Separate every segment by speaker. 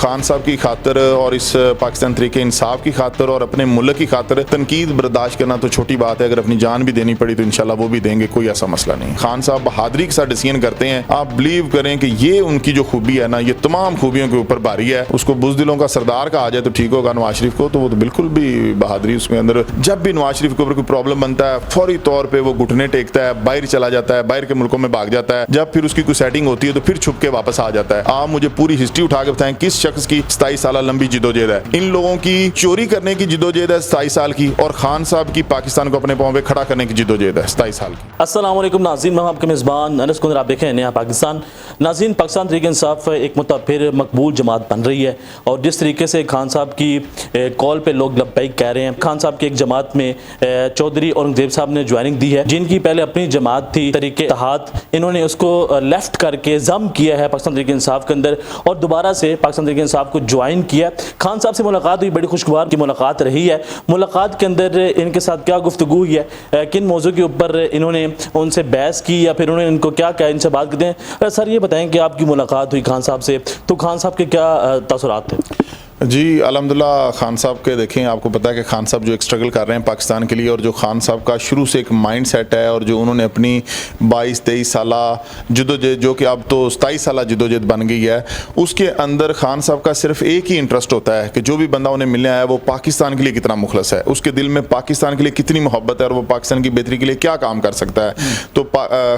Speaker 1: خان صاحب کی خاطر اور اس پاکستان تحریک انصاف کی خاطر اور اپنے ملک کی خاطر تنقید برداشت کرنا تو چھوٹی بات ہے. اگر اپنی جان بھی دینی پڑی تو انشاءاللہ وہ بھی دیں گے, کوئی ایسا مسئلہ نہیں. خان صاحب بہادری کے ساتھ ڈیسیژن کرتے ہیں. آپ بلیو کریں کہ یہ ان کی جو خوبی ہے نا, یہ تمام خوبیوں کے اوپر بھاری ہے. اس کو بزدلوں کا سردار کہا جائے تو ٹھیک ہوگا نواز شریف کو, تو وہ تو بالکل بھی بہادری اس میں اندر. جب بھی نواز شریف کے اوپر کوئی پرابلم بنتا ہے فوری طور پہ وہ گھٹنے ٹیکتا ہے, باہر چلا جاتا ہے, باہر کے ملکوں میں بھاگ جاتا ہے. جب پھر اس کی کوئی سیٹنگ ہوتی ہے تو پھر چھپ کے واپس آ جاتا ہے. آپ مجھے پوری ہسٹری اٹھا کے بتائیں کس شخص کی 27 سالہ لمبی جدوجہد ہے. ان لوگوں کی چوری کرنے کی جدوجہد ہے 27 سال کی, اور خان صاحب کی پاکستان کو اپنے پاؤں پہ کھڑا کرنے کی جدوجہد ہے 27 سال کی.
Speaker 2: السلام علیکم ناظرین, میں آپ کے میزبان انس کنر, آپ دیکھیں نیا پاکستان. ناظرین, پاکستان تحریک انصاف ایک مرتبہ پھر مقبول جماعت بن رہی ہے, اور جس طریقے سے خان صاحب کی کال پہ لوگ لبیک کہہ رہے ہیں. خان صاحب کی ایک جماعت میں چودھری اورنگزیب صاحب نے جوائننگ دی ہے, جن کی پہلے اپنی جماعت تھی تحریک اتحاد, انہوں نے اس کو لیفٹ کر کے ضم کیا ہے پاکستان تحریک انصاف کے اندر, اور دوبارہ سے پاکستان تحریک انصاف کو جوائن کیا. خان صاحب سے ملاقات ہوئی, بڑی خوشگوار کی ملاقات رہی ہے. ملاقات کے اندر ان کے ساتھ کیا گفتگو ہوئی ہے, کن موضوع کے اوپر انہوں نے ان سے بحث کی, یا پھر انہوں نے ان کو کیا کہا, ان سے بات کرتے ہیں. سر یہ بتائیں کہ آپ کی ملاقات ہوئی خان صاحب سے, تو خان صاحب کے کیا تاثرات تھے؟
Speaker 1: جی الحمدللہ, خان صاحب کے دیکھیں, آپ کو پتہ ہے کہ خان صاحب جو ایک سٹرگل کر رہے ہیں پاکستان کے لیے, اور جو خان صاحب کا شروع سے ایک مائنڈ سیٹ ہے, اور جو انہوں نے اپنی 22-23 سالہ جدوجہد, جو کہ اب تو 27 سالہ جدوجہد بن گئی ہے, اس کے اندر خان صاحب کا صرف ایک ہی انٹرسٹ ہوتا ہے کہ جو بھی بندہ انہیں ملنے آیا وہ پاکستان کے لیے کتنا مخلص ہے, اس کے دل میں پاکستان کے لیے کتنی محبت ہے, اور وہ پاکستان کی بہتری کے لیے کیا کام کر سکتا ہے. تو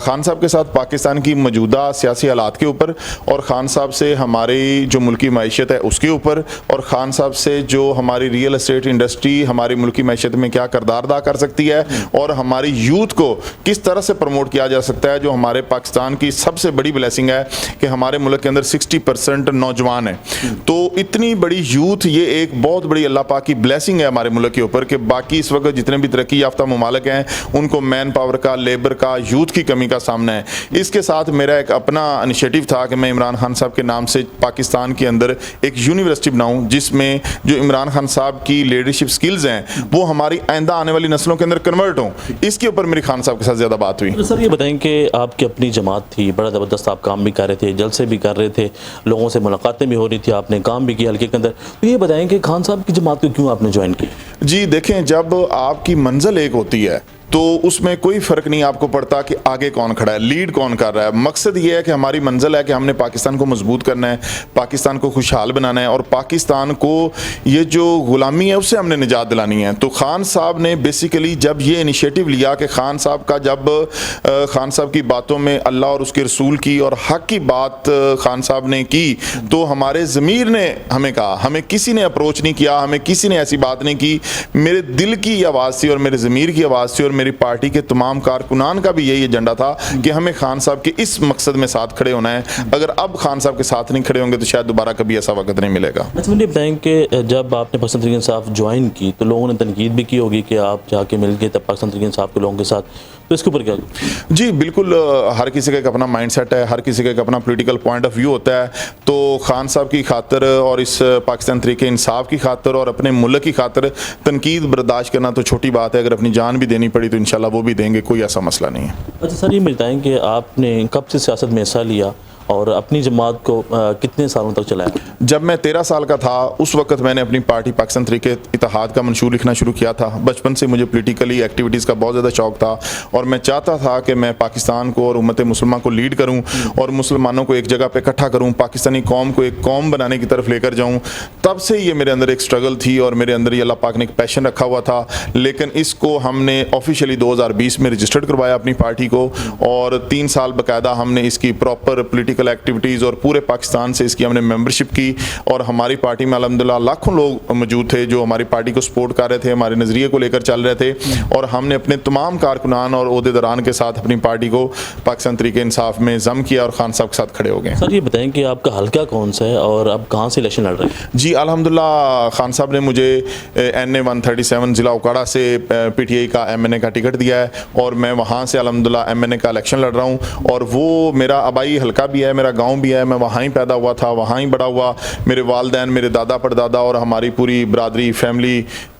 Speaker 1: خان صاحب کے ساتھ پاکستان کی موجودہ سیاسی حالات کے اوپر, اور خان صاحب سے ہماری جو ملکی معیشت ہے اس کے اوپر, اور خان صاحب سے جو ہماری ریئل اسٹیٹ انڈسٹری ہماری ملکی معیشت میں کیا کردار ادا کر سکتی ہے, اور ہماری یوتھ کو کس طرح سے پروموٹ کیا جا سکتا ہے. جو ہمارے پاکستان کی سب سے بڑی بلیسنگ ہے کہ ہمارے ملک کے اندر 60% نوجوان ہیں, تو اتنی بڑی یوتھ, یہ ایک بہت بڑی اللہ پاک کی بلیسنگ ہے ہمارے ملک کے اوپر, کہ باقی اس وقت جتنے بھی ترقی یافتہ ممالک ہیں ان کو مین پاور کا, لیبر کا, یوتھ کی کمی کا سامنا ہے. اس کے ساتھ میرا ایک اپنا انیشیٹو تھا کہ میں عمران خان صاحب کے نام سے پاکستان کے اندر ایک یونیورسٹی بناؤں, جس میں جو عمران خان صاحب کی لیڈرشپ سکلز ہیں وہ ہماری آئندہ آنے والی نسلوں کے اندر کنورٹ ہوں. اس کے اوپر میری خان صاحب کے ساتھ زیادہ بات ہوئی.
Speaker 2: سر یہ بتائیں کہ آپ کی اپنی جماعت تھی, بڑا زبردست آپ کام بھی کر رہے تھے, جلسے بھی کر رہے تھے, لوگوں سے ملاقاتیں بھی ہو رہی تھی, آپ نے کام بھی کیا حلقے کے اندر, تو یہ بتائیں کہ خان صاحب کی جماعت کو کیوں آپ نے جوائن کی؟
Speaker 1: جی دیکھیں, جب آپ کی منزل ایک ہوتی ہے تو اس میں کوئی فرق نہیں آپ کو پڑتا کہ آگے کون کھڑا ہے, لیڈ کون کر رہا ہے. مقصد یہ ہے کہ ہماری منزل ہے کہ ہم نے پاکستان کو مضبوط کرنا ہے, پاکستان کو خوشحال بنانا ہے, اور پاکستان کو یہ جو غلامی ہے اس سے ہم نے نجات دلانی ہے. تو خان صاحب نے بیسیکلی جب یہ انیشیٹو لیا کہ خان صاحب کا, جب خان صاحب کی باتوں میں اللہ اور اس کے رسول کی اور حق کی بات خان صاحب نے کی, تو ہمارے ضمیر نے ہمیں کہا, ہمیں کسی نے اپروچ نہیں کیا, ہمیں کسی نے ایسی بات نہیں کی. میرے دل کی آواز تھی اور میرے ضمیر کی آواز تھی, اور میری پارٹی کے تمام کارکنان کا بھی یہی ایجنڈا تھا کہ ہمیں خان صاحب کے اس مقصد میں ساتھ کھڑے ہونا ہے. اگر اب خان صاحب کے ساتھ نہیں کھڑے ہوں گے تو شاید دوبارہ کبھی ایسا وقت نہیں ملے گا.
Speaker 2: اچھا مجھے بتائیں کہ جب آپ نے پاکستان تحریک انصاف جوائن کی تو لوگوں نے تنقید بھی کی ہوگی کہ آپ جا کے مل گئے تب پاکستان تحریک انصاف کے لوگوں کے ساتھ, تو اس کے اوپر کیا؟
Speaker 1: جی بالکل, ہر کسی کا ایک اپنا مائنڈ سیٹ ہے, ہر کسی کا ایک اپنا پولیٹیکل پوائنٹ آف ویو ہوتا ہے. تو خان صاحب کی خاطر اور اس پاکستان تحریک انصاف کی خاطر اور اپنے ملک کی خاطر تنقید برداشت کرنا تو چھوٹی بات ہے. اگر اپنی جان بھی دینی پڑی تو انشاءاللہ وہ بھی دیں گے, کوئی ایسا مسئلہ نہیں ہے.
Speaker 2: اچھا سر یہ بتائیں کہ آپ نے کب سے سیاست میں حصہ لیا اور اپنی جماعت کو کتنے سالوں تک چلایا؟
Speaker 1: جب میں 13 سال کا تھا اس وقت میں نے اپنی پارٹی پاکستان تحریک اتحاد کا منشور لکھنا شروع کیا تھا. بچپن سے مجھے پولیٹیکلی ایکٹیویٹیز کا بہت زیادہ شوق تھا, اور میں چاہتا تھا کہ میں پاکستان کو اور امت مسلمہ کو لیڈ کروں, اور مسلمانوں کو ایک جگہ پہ اکٹھا کروں, پاکستانی قوم کو ایک قوم بنانے کی طرف لے کر جاؤں. تب سے یہ میرے اندر ایک سٹرگل تھی, اور میرے اندر یہ اللہ پاک نے ایک پیشن رکھا ہوا تھا. لیکن اس کو ہم نے آفیشیلی 2020 میں رجسٹرڈ کروایا اپنی پارٹی کو, اور 3 سال باقاعدہ ہم نے اس کی پراپر پولیٹیکل ایکٹیویٹیز اور پورے پاکستان سے اس کی ہم نے ممبرشپ کی. اور ہماری پارٹی میں الحمدللہ لاکھوں لوگ موجود تھے جو ہماری پارٹی کو سپورٹ کر رہے تھے, ہمارے نظریے کو لے کر چل رہے تھے, اور ہم نے اپنے تمام کارکنان اور عہدیداران کے ساتھ اپنی پارٹی کو پاکستان تحریک انصاف میں ضم کیا اور خان صاحب کے ساٹھ کھڑے ہو گئے.
Speaker 2: سر یہ بتائیں کہ آپ کا حلقہ کون سا ہے اور اب کہاں سے الیکشن لڑ رہے ہیں؟
Speaker 1: جی الحمدللہ, خان صاحب نے مجھے NA 137 ضلع اوکاڑا سے PTI کا MNA کا ٹکٹ دیا ہے, اور میں وہاں سے الحمدللہ MNA کا الیکشن لڑ رہا ہوں. اور وہ میرا آبائی حلقہ بھی ہے, میرا گاؤں بھی ہے, میں وہاں ہی پیدا ہوا تھا, وہاں ہی بڑا ہوا. میرے والدین, میرے دادا پردادا اور ہماری پوری برادری, فیملی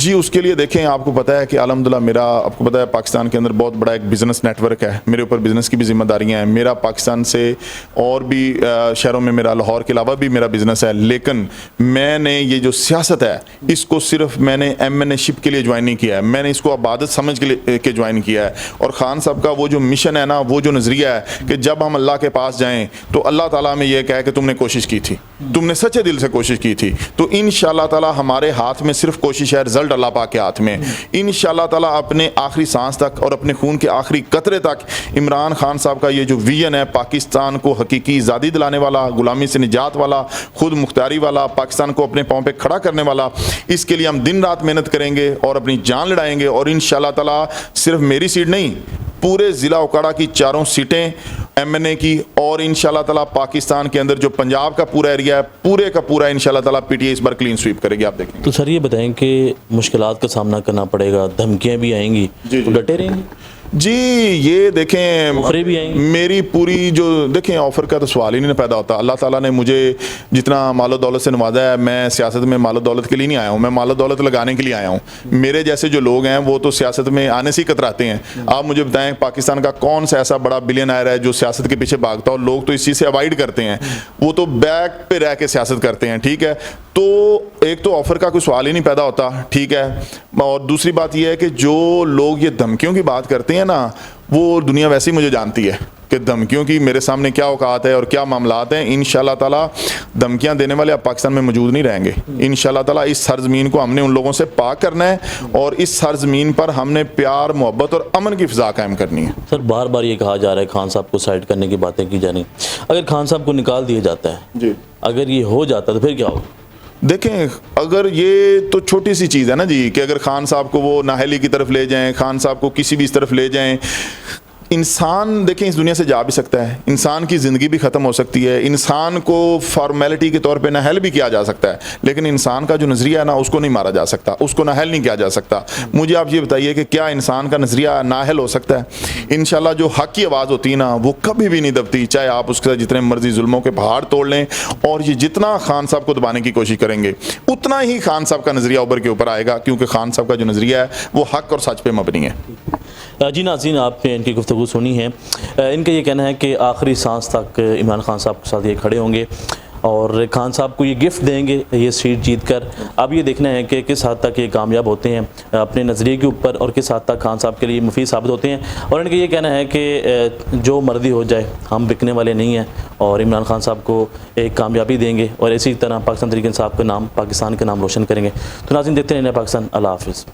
Speaker 1: جی اس کے لیے دیکھیں آپ کو پتہ ہے کہ الحمدللہ میرا آپ کو پتہ ہے پاکستان کے اندر بہت بڑا ایک بزنس نیٹ ورک ہے، میرے اوپر بزنس کی بھی ذمہ داریاں ہیں، میرا پاکستان سے اور بھی شہروں میں میرا لاہور کے علاوہ بھی میرا بزنس ہے، لیکن میں نے یہ جو سیاست ہے اس کو صرف میں نے ایم این اے شپ کے لیے جوائن نہیں کیا ہے، میں نے اس کو عبادت سمجھ کے جوائن کیا ہے۔ اور خان صاحب کا وہ جو مشن ہے نا، وہ جو نظریہ ہے کہ جب ہم اللہ کے پاس جائیں تو اللہ تعالیٰ میں یہ کہے کہ تم نے کوشش کی تھی، تم نے سچے دل سے کوشش کی تھی، تو انشاءاللہ تعالیٰ ہمارے ہاتھ میں صرف کوشش ہے، رزلٹ اللہ پاک کے ہاتھ میں۔ انشاءاللہ تعالیٰ اپنے آخری سانس تک اور اپنے خون کے آخری قطرے تک عمران خان صاحب کا یہ جو ویژن ہے، پاکستان کو حقیقی آزادی دلانے والا، غلامی سے نجات والا، خود مختاری والا، پاکستان کو اپنے پاؤں پہ کھڑا کرنے والا، اس کے لیے ہم دن رات محنت کریں گے اور اپنی جان لڑائیں گے۔ اور انشاءاللہ تعالیٰ صرف میری سیٹ نہیں، پورے ضلع اوکاڑا کی 4 سیٹیں ایم این اے کی، اور انشاءاللہ تعالیٰ پاکستان کے اندر جو پنجاب کا پورا ایریا ہے پورے کا پورا انشاءاللہ تعالیٰ پی ٹی آئی اس بار کلین سویپ کرے گی، آپ دیکھیں۔
Speaker 2: تو سر یہ بتائیں کہ مشکلات کا سامنا کرنا پڑے گا، دھمکیاں بھی آئیں گی، تو ڈٹے رہیں گے؟
Speaker 1: جی یہ دیکھیں
Speaker 2: آفریں بھی آئیں گی؟
Speaker 1: میری پوری جو دیکھیں آفر کا تو سوال ہی نہیں پیدا ہوتا۔ اللہ تعالیٰ نے مجھے جتنا مال و دولت سے نوازا ہے، میں سیاست میں مال و دولت کے لیے نہیں آیا ہوں، میں مال و دولت لگانے کے لیے آیا ہوں۔ میرے جیسے جو لوگ ہیں وہ تو سیاست میں آنے سے ہی کتراتے ہیں۔ آپ مجھے بتائیں پاکستان کا کون سا ایسا بڑا بلین آئر ہے جو سیاست کے پیچھے بھاگتا ہو؟ لوگ تو اس چیز سے اوائڈ کرتے ہیں، وہ تو بیک پہ رہ کے سیاست کرتے ہیں، ٹھیک ہے۔ تو ایک تو آفر کا کوئی سوال ہی نہیں پیدا ہوتا، ٹھیک ہے۔ اور دوسری بات یہ ہے کہ جو لوگ یہ دھمکیوں کی بات کرتے ہیں نا، وہ دنیا ویسے ہی مجھے جانتی ہے کہ دھمکیوں کی میرے سامنے کیا اوقات ہے اور کیا معاملات ہیں۔ انشاءاللہ تعالیٰ دھمکیاں دینے والے اب پاکستان میں موجود نہیں رہیں گے۔ انشاءاللہ تعالیٰ اس سرزمین کو ہم نے ان لوگوں سے پاک کرنا ہے اور اس سرزمین پر ہم نے پیار، محبت اور امن کی فضا قائم کرنی ہے۔
Speaker 2: سر بار بار یہ کہا جا رہا ہے خان صاحب کو سائڈ کرنے کی باتیں کی جا رہی ہیں، اگر خان صاحب کو نکال دیا جاتا ہے،
Speaker 1: جی
Speaker 2: اگر یہ ہو جاتا ہے تو پھر کیا ہوگا؟
Speaker 1: دیکھیں اگر یہ تو چھوٹی سی چیز ہے نا جی، کہ اگر خان صاحب کو وہ نااہلی کی طرف لے جائیں، خان صاحب کو کسی بھی اس طرف لے جائیں، انسان دیکھیں اس دنیا سے جا بھی سکتا ہے، انسان کی زندگی بھی ختم ہو سکتی ہے، انسان کو فارمیلٹی کے طور پہ نااہل بھی کیا جا سکتا ہے، لیکن انسان کا جو نظریہ ہے نا اس کو نہیں مارا جا سکتا، اس کو نااہل نہیں کیا جا سکتا۔ مجھے آپ یہ بتائیے کہ کیا انسان کا نظریہ نااہل ہو سکتا ہے؟ انشاءاللہ جو حق کی آواز ہوتی ہے نا وہ کبھی بھی نہیں دبتی، چاہے آپ اس کے ساتھ جتنے مرضی ظلموں کے پہاڑ توڑ لیں، اور یہ جتنا خان صاحب کو دبانے کی کوشش کریں گے اتنا ہی خان صاحب کا نظریہ اوپر کے اوپر آئے گا، کیونکہ خان صاحب کا جو نظریہ ہے وہ حق اور سچ پہ مبنی ہے۔
Speaker 2: جی ناظرین، آپ نے ان کی گفتگو سنی ہے، ان کا یہ کہنا ہے کہ آخری سانس تک عمران خان صاحب کے ساتھ یہ کھڑے ہوں گے اور خان صاحب کو یہ گفٹ دیں گے یہ سیٹ جیت کر۔ اب یہ دیکھنا ہے کہ کس حد تک یہ کامیاب ہوتے ہیں اپنے نظریے کے اوپر اور کس حد تک خان صاحب کے لیے مفید ثابت ہوتے ہیں۔ اور ان کا یہ کہنا ہے کہ جو مرضی ہو جائے ہم بکنے والے نہیں ہیں، اور عمران خان صاحب کو ایک کامیابی دیں گے اور اسی طرح پاکستان تحریک انصاف کا نام، پاکستان کا نام روشن کریں گے۔ تو ناظرین دیکھتے رہنا پاکستان، اللہ حافظ۔